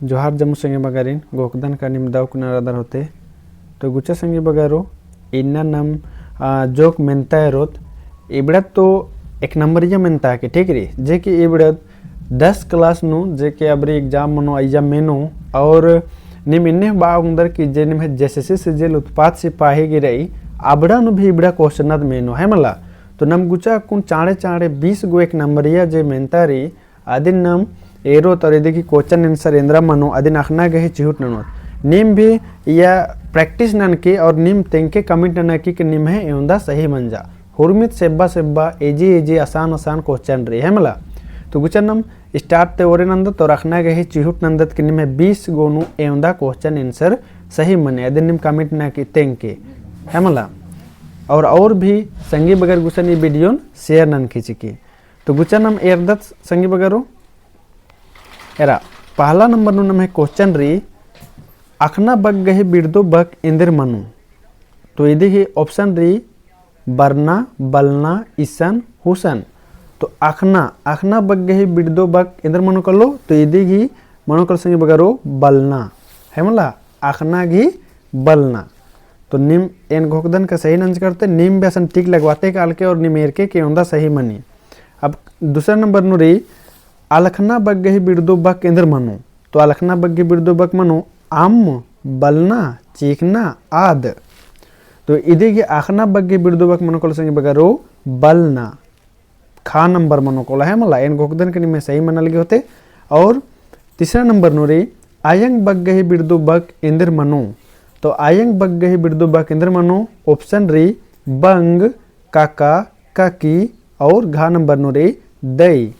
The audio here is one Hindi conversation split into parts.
जोहार जम्मू संगे बगारिन गोकदन का निम दाव कुना आधार होते तो गुचा संगे बगारो इन्ना नम जोक मेंता रोत इबड़त तो एक नंबर या मेंता के ठीक रे जे कि इबड़त 10 क्लास नु जे के अबरी एग्जाम मनो आइजा मेनो और निम इन्ने बाउंदर की जे निम जेसेसी सिजिल उत्पाद सिपाही की रही आबड़ा नु भी इबड़ा क्वेश्चन मेनो है मला तो नम गुचा कुन चाड़े चाड़े 20 गो एक नंबर या जे मेंता री आदिन नम एरो तर देखी क्वेश्चन आंसर इंद्रा मनो आदिन अखना गहे चिहुट ननोत निम भी या प्रैक्टिस नन के और निम तेंके कमिट नन की निम है एवंदा सही मंजा हुरमित सेब्बा सेब्बा एजी आसान आसान क्वेश्चन रे है मला तो गुचनम स्टार्ट ते ओरे नंद तो रखना गहे चिहुट नंदत के निम 20 गोनु एवंदा क्वेश्चन आंसर सही मने आदिन निम कमिट न की तेंके है मला और भी संगी बगर गुसन ये वीडियो शेयर नन खींची तो गुचनम एरदत संगी बगरो एरा पहला नंबर नु नम है क्वेश्चन री अखना बग गहे बिरदो बक इंदिर मनु तो यदि ही ऑप्शन री बरना बलना ईसन हुसन तो अखना बग गहे बिरदो बक इंदिर मनु कर लो तो यदि ही मनु कर संगे बगरो बलना है मला अखना घी बलना तो निम एन घोकदन का सही नंज करते निम बेसन टिक लगवाते काल के और निमेर के उंदा सही मनी। अब दूसरा नंबर नु री अलखना बग्गे बिरदो बक इंदर मनु तो अलखना बग्गे बिरदो बक मनु आम बलना चीखना आद तो इधे की आखना बग्गे बिरदो बक मनु को संगे बगरो बलना खा नंबर मनु को है मला एन गोकदन के में सही मन लगे होते। और तीसरा नंबर नो रे आयंग बग्गे बिरदो बक इंदर मनु तो आयंग बग्गे बिरदो बक इंदर मनु ऑप्शन रे बंग काका काकी और घा नंबर नो रे दई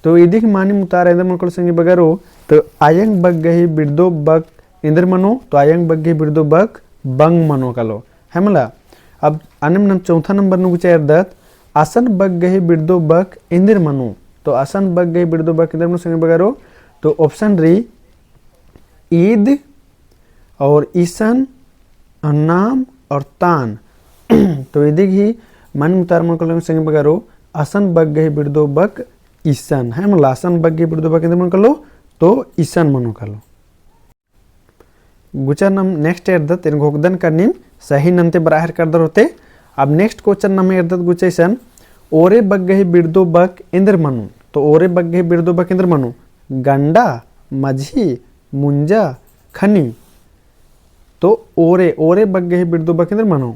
तो यदि मानी मुतार इंदर मन संगे बगरो तो आयंग बग गही बिरदो बक इंदर मनो तो आयंग बग गही बिरदो बक बंग मनो कलो है मला। अब अनम चौथा नंबर नु गुचा दत आसन बग गही बिरदो बक इंदर मनो तो आसन बग गही बिरदो बक इंदर मनो संगे बगरो तो ऑप्शन री ईद और ईसन नाम और तान तो यदि ही मानी मुतार मन संगे बगरो आसन बग गही बिरदो बक ईसन है मतलब आसन बग्गे बिरदो बक मन कर लो तो ईसन मनो कर लो गुचा नम नेक्स्ट एर्दत इन घोकदन का निम सही नंते बराहर कर दर होते। अब नेक्स्ट क्वेश्चन नम एर्दत गुचैसन ओरे बग्गे बिरदो बक इंद्र मनु तो ओरे बग्गे बिरदो बक इंद्र मनु गंडा मझी मुंजा खनी तो ओरे बग्गे बिरदो बक इंद्र मनु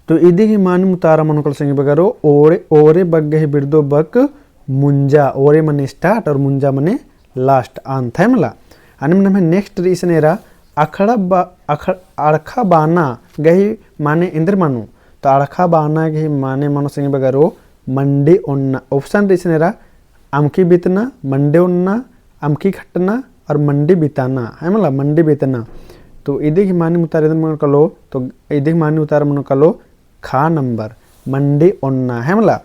तो इदी ही मान मुतारा मनुकल संगे बगरो ओरे बग्गे बिरदो बक मुंजा ओरे मने स्टार्ट और मुंजा मने लास्ट अंत है मला। अनम नम नेक्स्ट रीसन एरा अड़खा बाना गही माने इंद्र मनु तो अड़खा बाना गही माने मनु संगे बगरो मंडी ओन्ना ऑप्शन रीसन एरा अमकी बीतना मंडे ओन्ना अमकी खटना और मंडी बिताना है मला मंडी बितना तो इदी ही मानी मुतारे मन कलो तो इदी मानी उतार मन कलो खा नंबर मंडी ओन्ना है मला।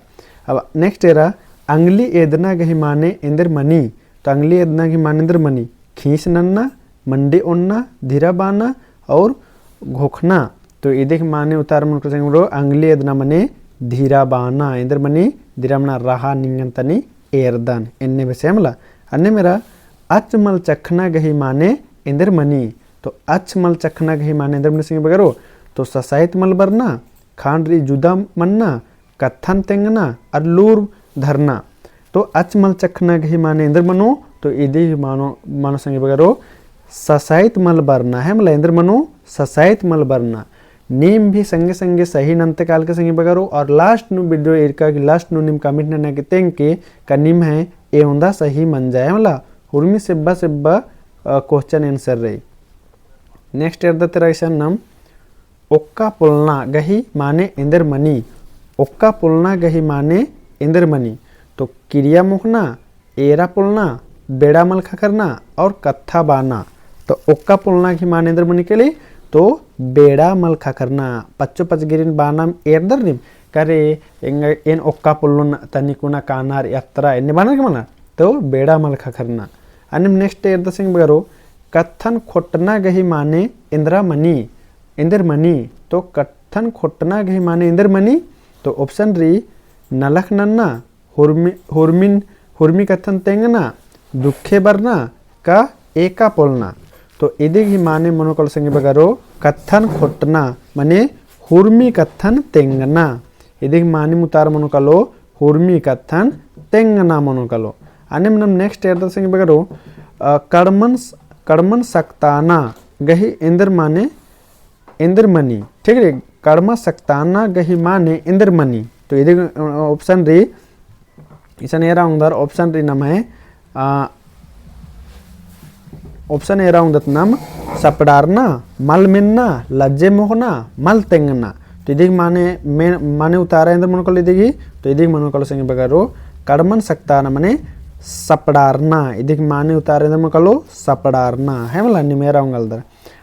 अब नेक्स्ट एरा अंगली एदना गही माने इंदर मनी तो अंगली एदना की माने इंदर मनी खींच नन्ना मंडी ओन्ना धीरा बाना और घोखना तो इधे माने उतार मन को अंगली एदना मने धीरा बाना इंदर मनी धीरा मना रहा निंगन तनी एरदन इन्ने बेसे मला। अन्य मेरा अचमल चखना गही माने इंदर मनी तो अचमल चखना गही माने इंदर मनी सिंह बगरो तो ससाइत मल बरना खांडरी जुदा मन्ना कत्थन तेंगना और लूर धरना तो अचमल चखना गही माने इंद्र मनो तो इधे मानो संगे बगरो ससाइत मल बरना है मतलब इंद्र मनो ससाइत मल बरना नीम भी संगे संगे सही नंते काल के संगे बगरो और लास्ट नु वीडियो एरका की लास्ट नु निम कमिट न के तेंके का निम है एवंदा सही मन जाए मतलब हुरमी सेब्बा क्वेश्चन आंसर रही। नेक्स्ट एर द तेरा ऐसा नाम ओक्का पुलना गही माने इंदर मनी ओक्का पुलना गही माने इंदर मनी तो क्रिया मुखना एरा पुलना बेड़ा मल खकरना और कत्था बाना तो ओक्का पुलना की माने इंदर मनी के लिए तो बेड़ा मल खकरना पच्चो पचगिरिन बाना एरदर निम करे इन ओक्का पुलना तनिकुना कानार यात्रा इन्ने बाना के मना तो बेड़ा मल खकरना। अनिम नेक्स्ट एरद सिंह बगरो कत्थन खोटना गही माने इंद्रा मनी इंदर मनी तो कत्थन खोटना गही माने इंदर मनी तो ऑप्शन री नलख नन्ना हुर्मी कथन तेंगना दुखे बरना का एका पोलना। तो इदिगी माने मनोकल संगे बगारो कथन खोटना माने हुर्मी कथन तेंगना। इदिगी माने मुतार मनोकलो हुर्मी कथन तेंगना मनोकलो। अने मनम नेक्स्ट एर संगे बगारो कड़मन सक्ताना गही इंदर माने इंद्रमणि। ठीक है, कर्म सक्ताना गही माने इंद्रमणि। तो इधर ऑप्शन री इसन एरा उंदर ऑप्शन री नाम है ऑप्शन एरा उंदत नाम सपडारना मल मिन्ना लज्जे मोहना मल तेंगना। तो इधर माने उतारा इंद्र मनोकल इधगी। तो इधर मनोकल संगे बगारो कर्मन सक्ताना माने सपडारना। इधर माने उतारा इंद्र मनोकलो सपडारना है मला निमेरा उंगलदर।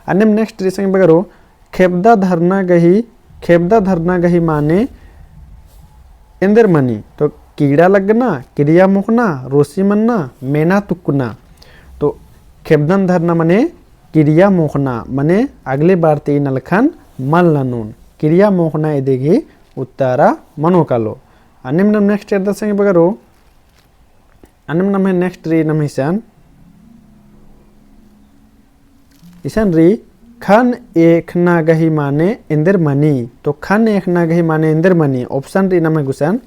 अन्य नेक्स्ट री संगे बगारो खेबदा धरना गही माने इंद्रमणि। तो कीड़ा लगना क्रिया मुखना रोसी मनना मेना तुकना। तो खेबदन धरना माने क्रिया मोखना माने अगले बार ती नलखन मल नून क्रिया मोखना इदेगी उत्तरा मनोकालो। अन्य नेक्स्ट एर संगे बगारो अन्य नेक्स्ट री नम ईशान री खन एकना गही माने इंद्रमणि। तो खन एकना गही माने इंद्रमणि। ऑप्शन री नम गुसन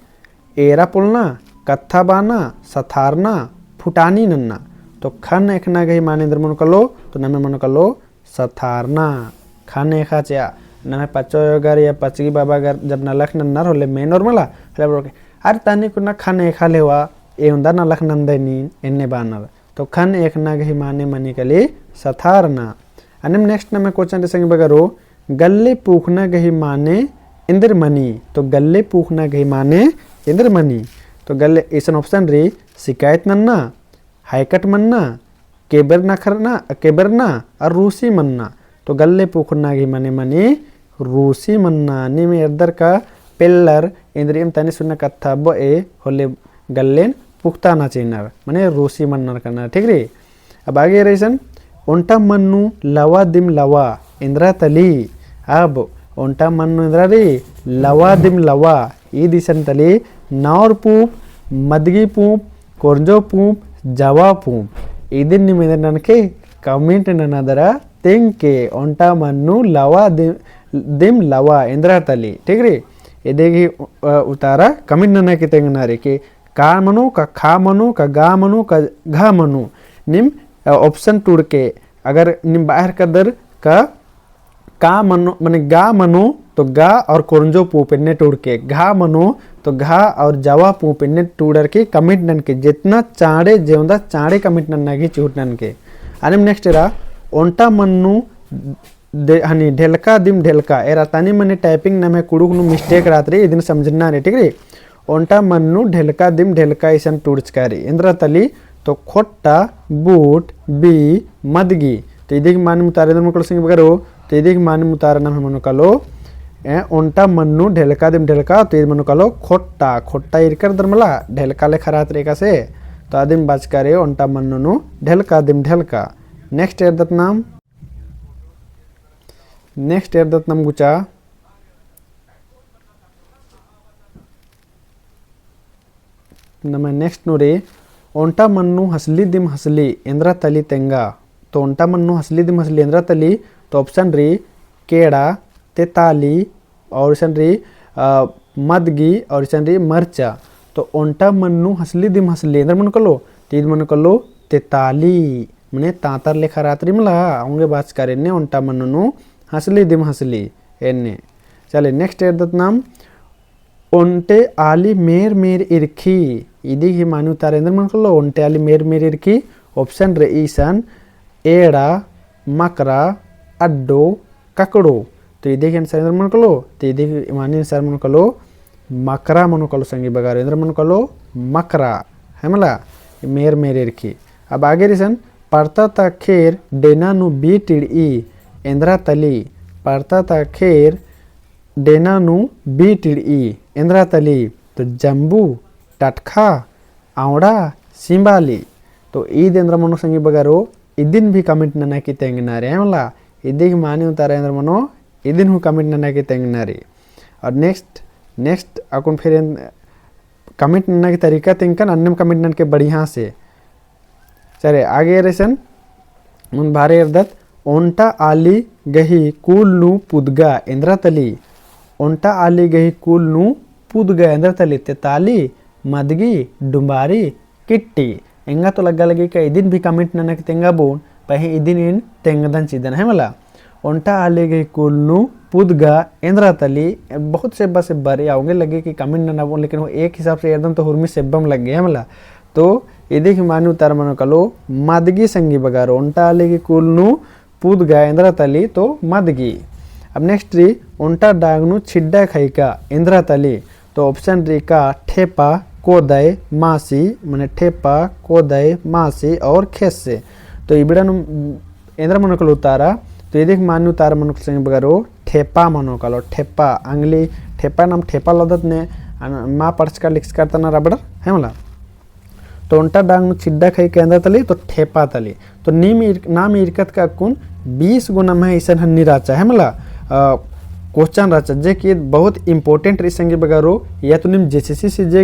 एरा पुलना कत्था बाना सथारना फुटानी नन्ना। तो खन एकना गही माने इंद्र मनोकलो। तो नमे मनोकलो सथारना खन एका चा नमे पचो योगर या पचगी बाबा गर जब नलख नन्नर होले मे नॉर्मला अरे तानी कुना खन एका लेवा ए उंदा नलख नंदनी एन्ने बानर। तो खन एकना गही माने मनी कली सथारना। अन्य नेक्स्ट नमे क्वेश्चन संगे बगारो गल्ले पूखना गही माने इंद्रमणि। तो गल्ले पूखना गही माने इंद्रमणि। तो गल्ले ईसन ऑप्शन री शिकायत नन्ना हाईकट मन्ना केबरना और रूसी मन्ना। तो गल्ले पूखना गही माने मनी रूसी मन्ना निम इधर का पिल्लर इंद्रियम तनी सुनना कथा बो ए होले गल्लेन पुख्ता ना चीनर माने रूसी मन्नर करना। ठीक रे, अब आगे रेसन ओंटा मन्नु लवा दिम लवा इंद्रा तली। अब ओंटा मन्नु इंद्रा रे लवा दिम लवा ई दिसन तली नावर पूप मदगी पूप कोरजो पूप जवा पूप इदिन निमेदन के कमेंट ननदर तेंके ओंटा मन्नु लवा दिम लवा इंद्रा तली। ठीक रे, इदेगी उतारा कमेंट नना के तेंगनारे के का मनु का खा मनु का गा मनु का घा मनु निम ऑप्शन टूर के अगर निम बाहर कदर का मनो माने गा मनो तो गा और कोरंजो पूपिन्ने टूर के घा मनो तो घा और जवा पूपिन्ने टूडर के कमिट नन के जितना चाड़े जेवंदा चाड़े कमिट नन की चूट नन के। अनिम नेक्स्ट एरा ओंटा मन्नु हनी ढेलका दिम ढेलका एरा तानी मने टाइपिंग नमे कुड़ुक नु मिस्टेक रात्रि इदिन समझना रे। ठीक रे, ओंटा मन्नु ढेलका दिम ढेलका ईसन टूड्चकारी इंद्रा तली। तो खोट्टा बूट बी मदगी। तो इदिक मान मुतारे मनोकल संगे बगारो। तो इदिक मान मुतारा नाम मनोकलो ओंटा मन्नु ढेलका दिम ढेलका। तो इद मनोकलो खोट्टा खोट्टा इरकर दरमला ढेलका ले खरात रेका से। तो आदिम बाज करे ओंटा मन्नु नु ढेलका दिम ढेलका। नेक्स्ट एर दत नाम गुचा नमे नेक्स्ट नोरे ओंटा मन्नु हसली दिम हसली इंद्रा तली तेंगा। तो ओंटा मन्नु हसली दिम हसली इंद्रा तली। तो ऑप्शन री केड़ा तेताली और इसन री मदगी और इसन री मरचा। तो ओंटा मन्नु हसली दिम हसली इंद्र मन कलो तीद मन कलो तेताली मने तांतर लेखा रात्रि मला आऊंगे बात करे ने ओंटा मन्नु हसली दिम हसली एने। चले नेक्स्ट एर दत नाम ओंटे आली मेर मेर इरखी इदी ही मानु तारेंद्र मन कलो ओंटे आली मेर मेर इरखी। ऑप्शन रे ईसन एड़ा मकरा अड्डो ककड़ो। तो इदी के आंसर मन कलो तो इदी मानी आंसर मन कलो मकरा मन कलो संगी बगारेंद्र मन कलो मकरा है मला मेर मेर इरखी। अब आगे रीसन पड़ता ता खेर डेना नु बी टिड़ी इंद्रा तली। पड़ता ता खेर डेना नु बी टिड़ी इंद्रा तली। तो जम्बू टटखा आवड़ा सिंबाली। तो ईद इंद्र मनो संगी बगारो इदिन भी कमेंट नना की तेंगनारे है मला इदी की मानी उतारा इंद्र मनो इदिन हु कमेंट नना की तेंगनारे। और नेक्स्ट अकुन फिर कमेंट नन्ना की तरीका तिंकन अन्नम कमेंट नन के बढ़िया से चले आगे रेसन मुन भारे इर्दत ओंटा आली गही कूल नु पुदगा इंद्रतली ओंटा आली गही कूल नु पुदगा इंद्रतली तेताली मदगी डुम्बारी किट्टी इंगा तो लगा लगी का इदिन भी कमेंट ननक तेंगा बोन पहे इदिन इन तेंगदन चिदन है मला ओंटा आली गही कूल नु पुदगा इंद्रतली बहुत से बस बारे आओगे लगे कि कमेंट नना बोन लेकिन वो एक हिसाब से एकदम तो हुरमी सेब्बम लग गया है मला तो इदिक मानु तार मनो कलो मदगी संगी बगारो ओंटा आली गही कूल नु पुदगा इंद्रतली तो मदगी। अब नेक्स्ट री ओंटा डागनु छिड्डा खैका इंद्रतली तो ऑप्शन री का ठेपा कोदय मासी माने ठेपा कोदय मासी और खेस से तो इबड़न इंद्र मनोकल उतारा तो ये देख मान्यू तार मनोकल संग बगारो ठेपा मनोकलो ठेपा अंगली ठेपा नाम ठेपा लदत ने मा पर्च का लिक्स करता ना रबड़ है मला तो ओंटा डांग छिड्डा खाई के अंदर तली तो ठेपा तली तो नाम इरकत का कुन 20 गुना में ऐसा हन्नी राचा है मला क्वेश्चन राचा जे कि बहुत इंपॉर्टेंट रही संगे बगारो या तो निम जेसीसी से जे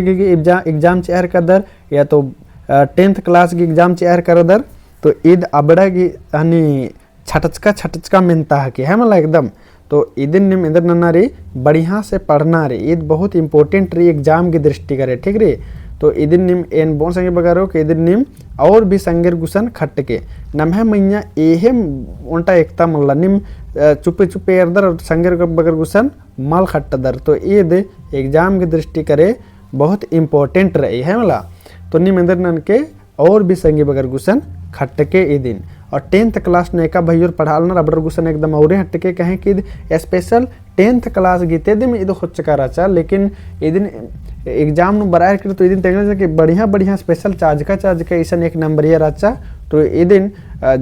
एग्जाम चेयर कर दर या तो 10th क्लास की एग्जाम चेयर कर दर तो ईद अबड़ा की हनी छटचका मिनता है कि है मला एकदम तो इदिन निम इधर नन्ना रे बढ़िया से पढ़ना रे ईद बहुत इंपॉर्टेंट रही एग्जाम की दृष्टि करे ठीक रे तो इदिन निम एन बोन संगे बगारो के इदिन निम और भी संगेर गुसन खट के नम्हे मैया एहे ओंटा एकता मल्ला निम चुपे चुपे एरदर संगेर बगर गुसन मल खट्ट दर तो ईद एग्जाम की दृष्टि करे बहुत इंपॉर्टेंट रही है मला तो निम इधर नन के और भी संगे बगर गुसन खट के ई दिन और 10th क्लास ने का भैया पढ़ालना रबड़ गुसन एकदम और हटके कहें कि स्पेशल 10th क्लास गीते दिन इधर खुद चका राचा लेकिन ये दिन एग्जाम नु बरायर कर तो ये दिन तेंगे कि बढ़िया स्पेशल चार्ज का ऐसा एक नंबर ये राचा तो ये दिन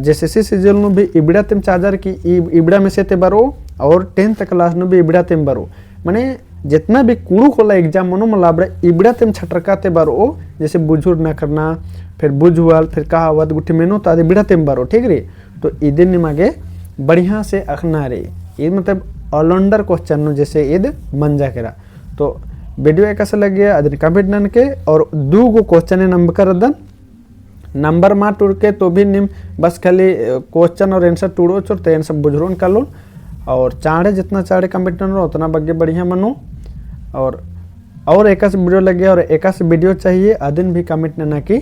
जेसीसी सीजल नु भी इबड़ा तेम चार्जर की इबड़ा में से ते बरो और 10th क्लास नु भी इबड़ा तेम बरो माने जितना भी कुड़ू खोला एग्जाम मनो मलाबड़ा इबड़ा तेम छटरका ते बरो जैसे बुझुर न करना फिर बुझुआल फिर कहावत गुट्ठी मेनो तो आदि बिड़ा तेम बारो ठीक रे तो इधर निमागे बढ़िया से अखना रे ये मतलब ऑलराउंडर क्वेश्चन नो जैसे ईद मंजा करा तो वीडियो एक ऐसा लग गया अदन कमेंट नन के और 2 गो क्वेश्चन नंबर कर दन नंबर मार टूर के तो भी निम बस खाली क्वेश्चन और आंसर टूड़ो चोर तो सब बुझरो कर लो और चाड़े जितना चाड़े कमेंट नन उतना बग्गे बढ़िया मनो और एक वीडियो लग गया और एक वीडियो चाहिए अदिन भी कमेंट नना की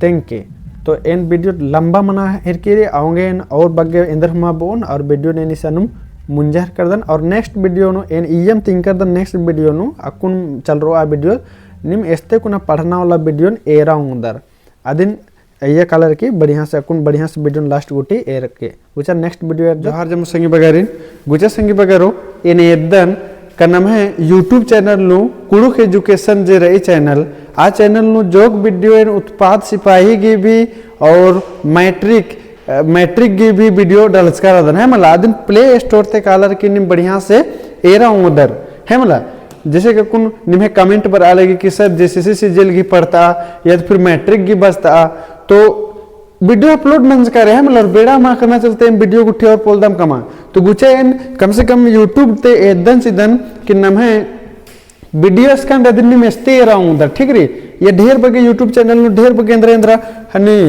थैंक यू तो इन वीडियो लंबा मना हिरके आओगे और बग्गे इंदर हुआ बोन और वीडियो ने निशानुम मुंजर कर दन और नेक्स्ट वीडियो नो एन ईएम थिंक कर दन नेक्स्ट वीडियो नो अकुन चल रो आ वीडियो निम एस्ते कुना पढ़ना वाला वीडियो एरा उदर अदिन ये कलर की बढ़िया से अकुन बढ़िया से वीडियो लास्ट गुटी ए रखे गुचा नेक्स्ट वीडियो जोहार जम संगी बगारिन गुचा संगी बगारो इन एदन का नाम है यूट्यूब चैनल नु कुड़ुक एजुकेशन जे रही चैनल आ चैनल नु जोग वीडियो इन उत्पाद सिपाही की भी और मैट्रिक की भी वीडियो डलस कर दन है मला दिन प्ले स्टोर ते कालर की निम बढ़िया से एरा उधर है मला जैसे कि कुन निमे कमेंट पर आ लगी कि सर जेसीसी सीजल की पढ़ता या फिर मैट्रिक की बसता तो वीडियो अपलोड मंज करे है मतलब बेड़ा मा करना चलते हैं वीडियो गुट्ठी और पोलदम कमा तो गुचे कम से कम यूट्यूब ते एदन सिदन कि नम है वीडियो स्कैन दिन में स्ते रहा उधर ठीक रे ये ढेर बगे यूट्यूब चैनल नु ढेर बगे इंद्र हनी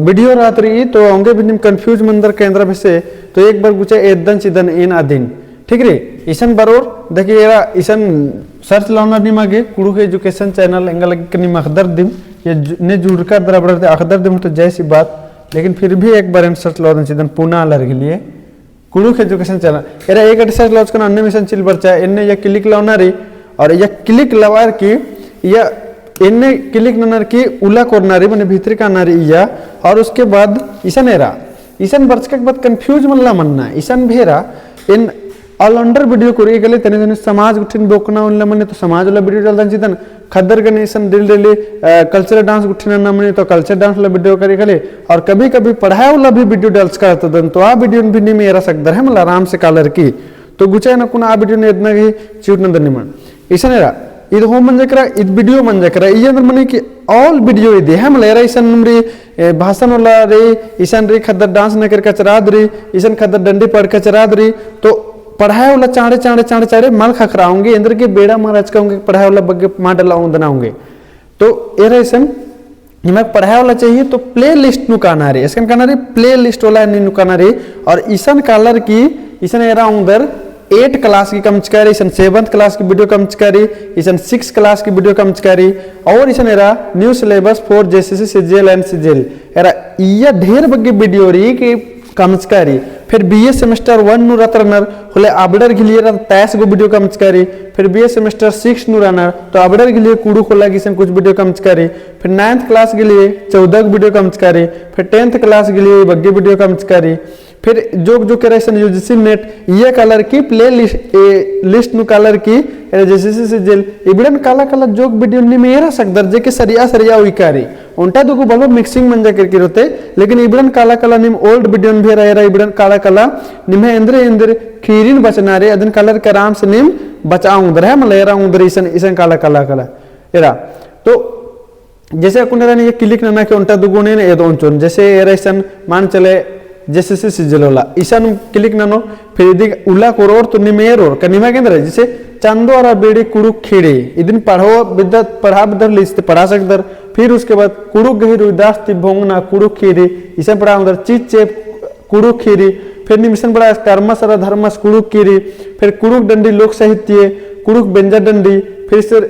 वीडियो रात रही तो होंगे भी निम कंफ्यूज मंदर केंद्र में से तो एक बार गुचे एदन सिदन इन आदिन ठीक रे ईसन बरोर देखिए ये ईसन सर्च लाउना निमागे कुड़ुक एजुकेशन चैनल एंगल कनी मखदर दिम ये ने जुड़ कर बराबर अखदर दिम तो जैसी बात लेकिन फिर भी एक बार सर्च लाउन सिदन पुना अलर के लिए कुड़ुक एजुकेशन चैनल एरा एक सर्च लाउच कना अन्य मिशन चिल बरचा इन्ने ये क्लिक लाउना रे और ये क्लिक लवार की या इन्ने क्लिक ननर की उला कोरना रे माने भीतर का ना रे या और उसके बाद ईसन एरा ईसन बरच के बाद कंफ्यूज मनला मनना ईसन भेरा इन ऑलराउंडर वीडियो कोरी गले तने तने समाज गुठिन बोकना उनला मने तो समाज वाला वीडियो डालदन चितन खद्दर गनेशन दिल दिली कल्चरल डांस गुठिन ना मने तो कल्चर डांस वाला वीडियो करी गले और कभी कभी पढ़ाई वाला भी वीडियो डालस करत दन तो आ वीडियो भी नि मेरा सकदर है मला आराम से कालर की तो गुचे न कुना आ वीडियो ने इतना ही चूट न दन मन इसनेरा ಇದು ಹೋಮ್ ಮಂಜಕರ ಇದು ವಿಡಿಯೋ ಮಂಜಕರ ಈ ಅಂದ್ರೆ ಮನೆ कि ऑल वीडियो ಇದೆ है मला era इसन नमरी भाषण वाला रे इसन रे खद्दर डांस न कर कचरा दरी इसन खद्दर डंडी पढ़ कचरा दरी तो पढ़ाए वाला चाड़े चाड़े चाड़े चाड़े मल खखराओंगे इंद्र के बेड़ा महाराज कहूंगे पढ़ाए वाला बग्गे माडला दनाओंगे तो एरेसन निमक पढ़ाए वाला चाहिए तो प्ले लिस्ट नु काना रे इसकन काना रे प्ले लिस्ट वाला नु काना रे और ईसन कलर की ईसन एरा उधर 8 क्लास की कमचकारी ईसन 7th क्लास की वीडियो कमचकारी ईसन 6 क्लास की वीडियो कमचकारी और ईसन एरा new syllabus for JCC CGL and CGL एरा इया ढेर बग्गे वीडियो री कि कमचकारी फिर बीए सेमेस्टर 1 नु रत्रनर होले आबडर के लिए 23 गो वीडियो कमचकारी फिर बीए सेमेस्टर 6 नु रनर तो आबडर के लिए कुडू खोला किसन कुछ वीडियो कमचकारी फिर 9th क्लास के लिए 14 वीडियो कमचकारी फिर 10th क्लास के लिए बग्गे वीडियो कमचकारी फिर जो करेक्शन यूजीसी नेट ये कलर की प्ले लिस्ट नु कलर की जेसीसी सीजीएल इबडन काला काला जोक वीडियो निमेरा सकदर जे के सरिया उइकारी उंटा दुगु बलो मिक्सिंग मंजा करके रोते लेकिन इबडन काला काला निम ओल्ड वीडियो भी रहा इबडन काला काला निमे इंद्र खीरिन बचना रे अदन कलर के आराम से निम बचाऊं उधर है मलेरा उधर ईसन काला काला काला एरा तो जैसे अकुन ये क्लिक ना के उंटा दुगु ने ये दोन चोन जैसे एरा ईसन मान चले जेसीसी सीजीएल वाला ईसन क्लिक ननो फिर इदी उला कोरोर तो निमेरोर कनिमा केंद्र जैसे चंदोरा बेड़ी कुड़ुक खीड़े इदिन पढ़ो विद्या पढ़ा बदर लिस्ट पढ़ा सकदर फिर उसके बाद कुड़ुक गही रुदास तिभोंगना कुड़ुक खीरी ईसन पढ़ा उधर चीज चेप कुड़ुक खीरी फिर निमिशन पढ़ा कर्मसरा धर्मस कुड़ुक खीरी फिर कुड़ुक डंडी लोक साहित्य कुड़ुक बेंजा डंडी फिर सर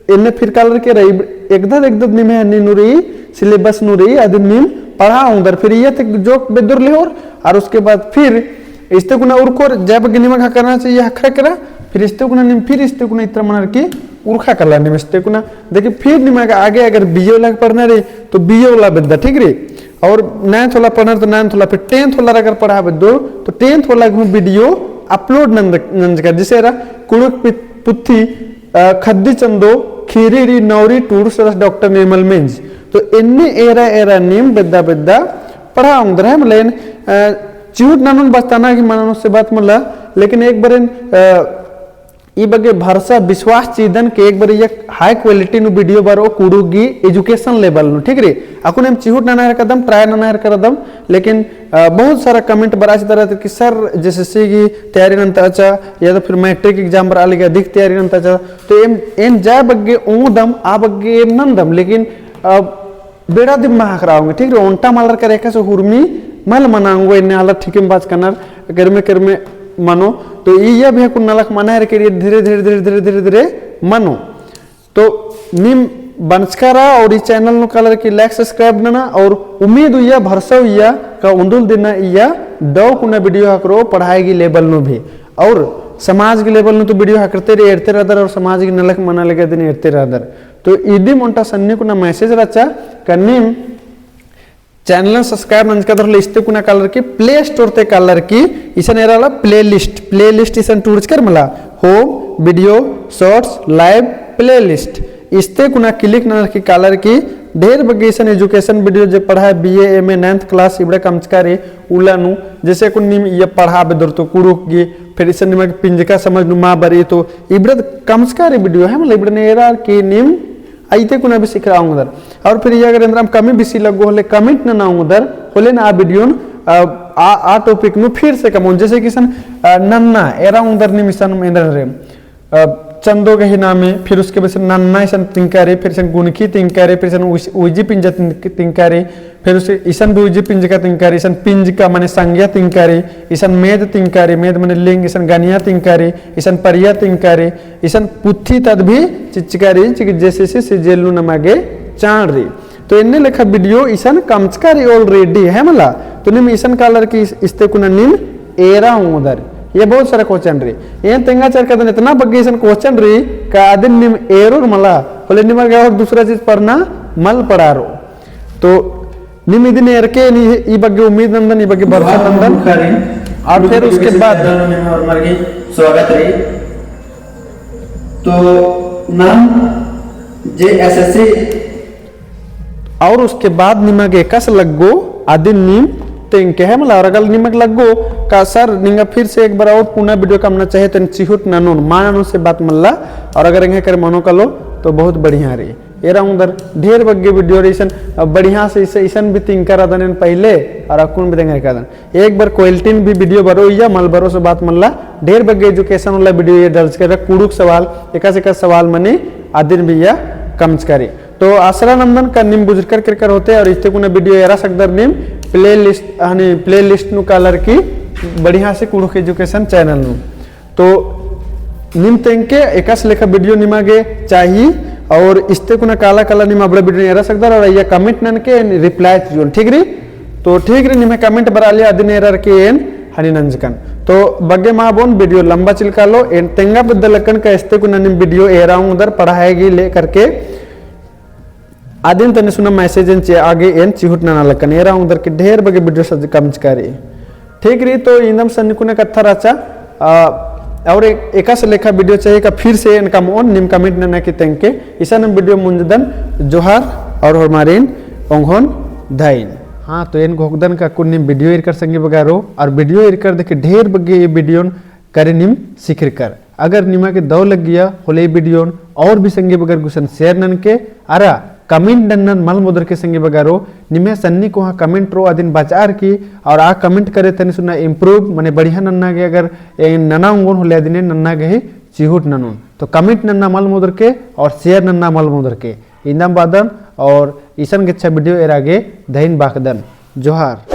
इन्हें फिर कलर के रही एकदम निमे अन्नी नुरी सिलेबस नुरी आदि निम पढ़ा उधर फिर ये तक जोक बेदुर ले और उसके बाद फिर इस्ते कुना उरकोर जब निमक करना चाहिए हखरा करा फिर इस्ते कुना निम फिर इस्ते कुना इतना मनार की उर्खा कर निम इस्ते कुना देखिए फिर निमक आगे अगर बीए वाला पढ़ना रे तो बीए वाला बेदा ठीक रे और 9th वाला पढ़ना तो 9th वाला फिर 10th वाला अगर पढ़ा बेदो तो 10th वाला वीडियो अपलोड नंद कर जिसे कुड़ुक पुत्थी खद्दी चंदो खीरी नौरी टूर सरस डॉक्टर निर्मल मेंज तो इन्ने एरा निम बेद्दा पढ़ा उधर है मतलब चिहुट नानुन बचताना की मानो से बात मला लेकिन एक बार ई बगे भरसा विश्वास चीदन के एक बार ये हाई क्वालिटी नु वीडियो बारो कुडुगी एजुकेशन लेवल नु ठीक रे अकुन हम चिहुट नाना कदम ट्राई नाना करदम लेकिन बहुत सारा कमेंट बराच तरह कि सर जेसीसी की तैयारी नंताचा या तो फिर मैट्रिक एग्जाम बर आलिगे अधिक तैयारी नंताचा तो एम जा बगे ओदम आ बगे एम नंदम लेकिन बेड़ा दिम महाक राओगे ठीक रे ओंटा मालर का रेखा से हुरमी मल मनाऊंगो इन्ने हालत ठीक बात करना कर में मनो तो ये भी कुन नलक मना रे के धीरे मनो तो निम बनस्कारा और इस चैनल नो कलर की लाइक सब्सक्राइब नना और उम्मीद हुई भरसा हुई का उंडुल दिन या दो कुना वीडियो हाकरो पढ़ाई की लेवल नो भी और समाज के लेवल नो तो वीडियो हाकरते रे एरते रहदर और समाज की नलक मना लगे दिन एरते रहदर तो इदी मोंटा सन्नी कुना मैसेज रचा कन्नीम चैनल सब्सक्राइब नंजकदर लिस्ट कुना कलर की प्ले स्टोर ते कलर की इसन एराला प्ले लिस्ट इसन टूर्स कर मला home video shorts live playlist इस्ते कुना क्लिक नर की कलर की ढेर बगे इसन एजुकेशन वीडियो जो पढ़ा है बीए एमए 9th क्लास इबड़े कमचकारी उलानु जैसे कुन निम ये पढ़ा बेदर तो कुड़ुक गी फिर इसन निम पिंजका समझ नु मा बरी तो इबड़े कमचकारी वीडियो है मतलब इबड़े एरा की निम आइते कुना भी सीख रहा हूं उधर और फिर ये अगर अंदर कमी बिसी लगो होले कमेंट ना उधर होले ना आ वीडियो आ टॉपिक नु फिर से कम जैसे किसन नन्ना एरा उधर निमिसन में रे चंदो के नामे फिर उसके बाद नन्ना ईसन तिंकारे फिर सन गुणकी तिंकारे फिर सन उजी पिंज तिंकारे फिर उसे ईसन भी उजी पिंज का तिंकारे ईसन पिंज का माने संज्ञा तिंकारे ईसन मेद तिंकारे मेद माने लिंग ईसन गनिया तिंकारे ईसन परिया तिंकारे ईसन पुथी तद भी चिचकारी जैसे से सीजीएल नमागे चाण री तो इन्ने लेखा वीडियो ईसन कमचकारी ऑलरेडी है मला तो निम ईसन कलर की इस्ते कुना निम एरा हूं उधर ये बहुत सारा क्वेश्चन री ये तेंगा चर का इतना बग्गे इसन क्वेश्चन री का आदिन निम एरोर मला बोले निम गया और दूसरा चीज पढ़ना मल पढ़ारो तो निम इदिन एरके ई बग्गे उम्मीद नंदन ई बग्गे भरोसा नंदन और फिर उसके बाद स्वागत रे तो नाम जे एसएससी और उसके बाद निमगे कस लगो आदिन निम तेंके है मला और अगर निमक लगो का सर निंगा फिर से एक बार और पुनः वीडियो करना चाहे तो चिहुट ननून मानू से बात मल्ला और अगर इंगे कर मनो कलो तो बहुत बढ़िया रही एरा उधर ढेर बग्गे वीडियो रीसन बढ़िया से इसे ईसन भी तीन करा दन पहले और अकुन भी देंगे का एक बार क्वेल्टिन भी वीडियो बरो या मल बरो से बात मल्ला ढेर बग्गे एजुकेशन वाला वीडियो ये दर्ज कर कुड़ुक सवाल एका सवाल मने आदिन भी या कम्स करे तो आसरा नंदन का निम बुजुर्ग कर होते और इतने कुने वीडियो एरा सकदर निम प्ले लिस्ट नु कालर की बढ़िया से कुड़ुक एजुकेशन चैनल नु तो निम तेंके एकास लेखा वीडियो निमागे चाहिए और इस्ते कुना काला काला निमा बड़ा वीडियो एरा सकदर और ये कमेंट नन के रिप्लाई जोन ठीक री तो ठीक री निमे कमेंट बरा लिया अदिन एरर के एन हनी नंजकन तो बग्गे मा बोन वीडियो लंबा चिलका लो एन तेंगा बदलकन का इस्ते कुना निम वीडियो एरा उधर पढ़ाएगी ले करके आदिन तने सुना मैसेज चे आगे एन चिहुट ना लकन एरा उधर के ढेर बगे वीडियो सज कमच करे ठीक री तो इंदम सन्निकुने कत्था राचा और एका से लेखा वीडियो चाहिए का फिर से इनका मोन निम कमेंट न की तेंके इसा नम वीडियो मुंजदन जोहार और हमारेन ओंघोन धाइन हाँ तो इन घोकदन का कुन निम वीडियो इर कर संगे बगारो और वीडियो इर कर देखे ढेर बगे ये वीडियो करे निम सिखर कर अगर निमा के दौ लग गया होले वीडियो और भी संगे बगर गुसन शेयर नन के अरा कमेंट नन मल मुदर के संगे बगारो निमे सन्नी को हाँ कमेंट रो अदिन बचार की और आ कमेंट करे तनी सुना इम्प्रूव माने बढ़िया नन्ना के अगर नना उंगोन होले अदिने नन्ना के चिहुट ननुन तो कमेंट नन्ना मल मुदर के और शेयर नन्ना मल मुदर के इंदम बादन और ईसन के अच्छा वीडियो एरागे दहीन बाकदन जोहार।